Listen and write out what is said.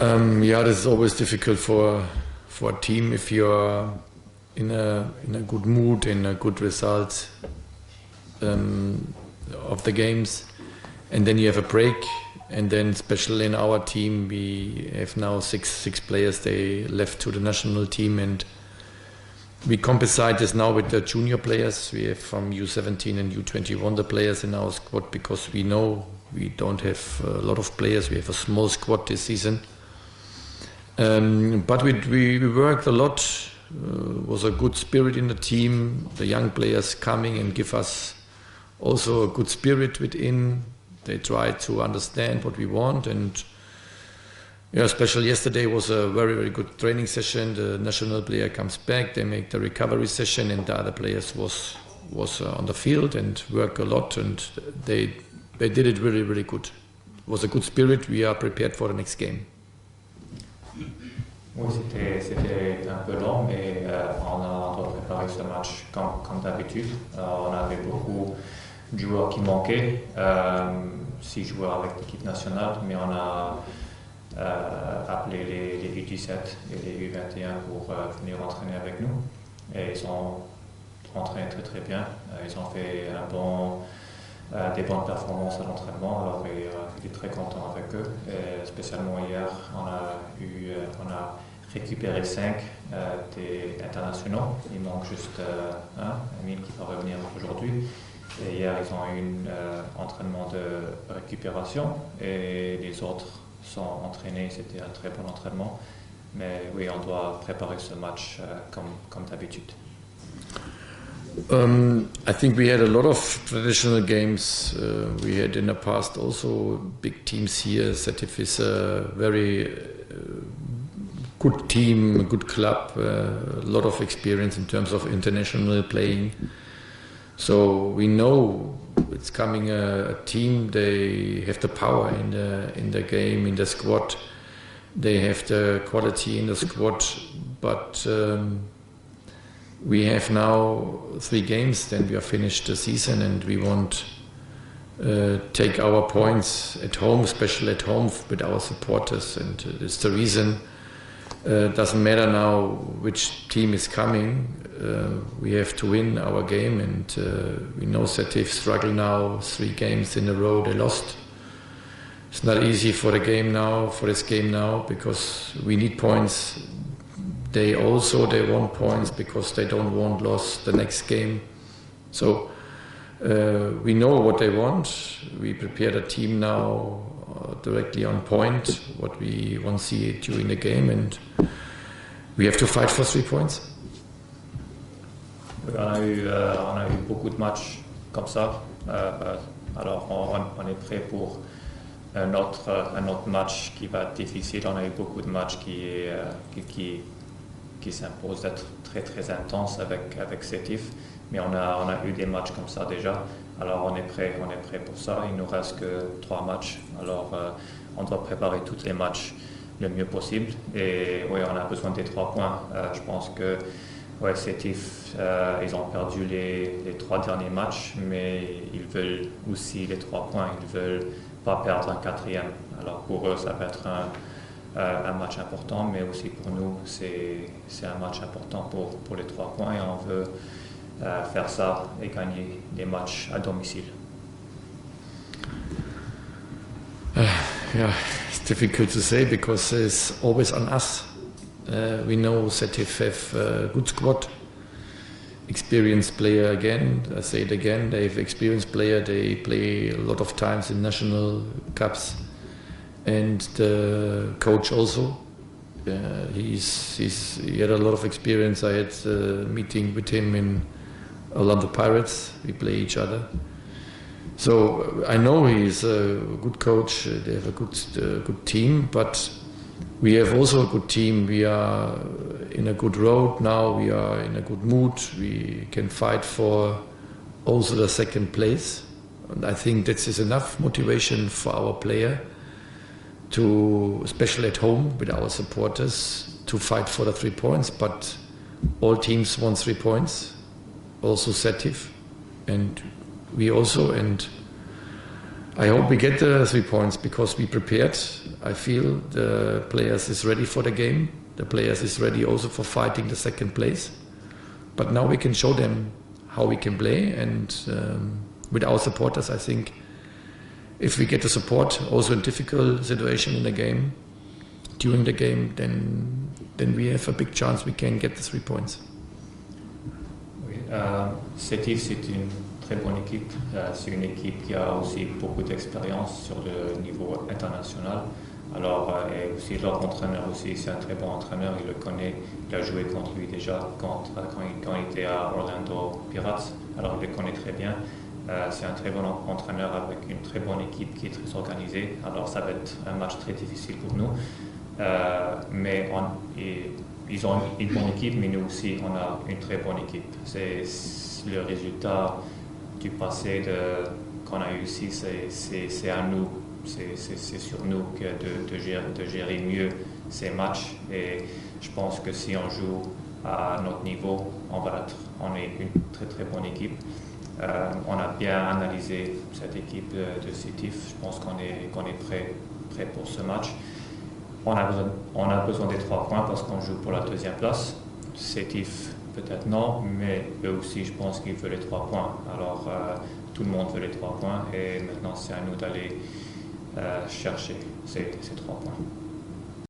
Yeah, this is always difficult for a team if you're in a good mood, in a good result of the games, and then you have a break, and then especially in our team we have now six players. They left to the national team, and we compensate this now with the junior players. We have from U17 and U21 the players in our squad, because we know we don't have a lot of players. We have a small squad this season. But we worked a lot. Was a good spirit in the team. The young players coming and give us also a good spirit within. They try to understand what we want, and yeah, especially yesterday was a very, very good training session. The national player comes back, they make the recovery session, and the other players was on the field and work a lot, and they did it really, really good. It was a good spirit. We are prepared for the next game. Oui, c'était un peu long, mais on a préparé ce match comme d'habitude. On avait beaucoup de joueurs qui manquaient, 6 joueurs avec l'équipe nationale, mais on a appelé les U17 et les U21 pour venir entraîner avec nous. Et ils ont entraîné très très bien. Ils ont fait des bonnes performances à l'entraînement, alors il est très content avec eux. Et spécialement hier, on a récupéré 5 des internationaux. Il manque juste Emile qui va revenir aujourd'hui. Et hier, ils ont eu un entraînement de récupération et les autres sont entraînés. C'était un très bon entraînement. Mais oui, on doit préparer ce match comme d'habitude. I think we had a lot of traditional games. We had in the past also big teams here. Sétif is a very good team, a good club, a lot of experience in terms of international playing. So we know it's coming a team. They have the power in the game, in the squad. They have the quality in the squad, but we have now 3 games, then we are finished the season, and we want take our points at home, especially at home with our supporters, and it's the reason. Doesn't matter now which team is coming, we have to win our game, and we know Sétif struggle now 3 games in a row they lost. It's not easy for this game now, because we need points. They want points because they don't want loss the next game. So we know what they want. We prepare the team now directly on point, what we want to see during the game, and we have to fight for 3 points. On a eu beaucoup de matchs comme ça. Alors on est prêt pour un autre match qui va être difficile. On a eu beaucoup de matchs qui s'imposent d'être très très intense avec Sétif, mais on a eu des matchs comme ça déjà, alors on est prêt pour ça. Il nous reste que 3 matchs, alors on doit préparer tous les matchs le mieux possible, et oui, on a besoin des 3 points. Je pense que Sétif, ils ont perdu les 3 derniers matchs, mais ils veulent aussi les 3 points, ils veulent pas perdre un 4e, alors pour eux ça va être un match important, mais aussi pour nous c'est un match important pour les 3 points, et on veut faire ça et gagner des matchs à domicile. Yeah, it's difficult to say because it's always on us. We know Sétif have a good squad, experienced player again. I say it again, they have experienced player. They play a lot of times in national cups. And the coach also, he had a lot of experience. I had a meeting with him in Orlando Pirates. We play each other, so I know he's a good coach. They have a good team, but we have also a good team. We are in a good road now. We are in a good mood. We can fight for also the 2nd place, and I think that is enough motivation for our player, to, especially at home with our supporters, to fight for the 3 points. But all teams want 3 points, also Sétif, and we also. And I hope we get the 3 points because we prepared. I feel the players is ready for the game. The players is ready also for fighting the second place. But now we can show them how we can play, and with our supporters, I think if we get the support also in difficult situation in the game, during the game, then we have a big chance we can get the 3 points. Oui, Sétif, c'est une très bonne équipe. C'est une équipe qui a aussi beaucoup d'expérience sur le niveau international. Alors, et aussi leur entraîneur aussi, c'est un très bon entraîneur, il le connaît, il a joué contre lui déjà quand il était à Orlando Pirates, alors il le connaît très bien. C'est un très bon entraîneur avec une très bonne équipe qui est très organisée, alors ça va être un match très difficile pour nous. Mais ils ont une bonne équipe, mais nous aussi, on a une très bonne équipe. C'est le résultat du passé qu'on a eu ici, c'est à nous. C'est sur nous de gérer mieux ces matchs, et je pense que si on joue à notre niveau, on est une très très bonne équipe. On a bien analysé cette équipe de Sétif. Je pense qu'on est prêt pour ce match. On a besoin des 3 points parce qu'on joue pour la 2e place. Sétif peut-être non, mais eux aussi je pense qu'ils veulent les 3 points. Alors tout le monde veut les 3 points, et maintenant c'est à nous d'aller chercher ces 3 points.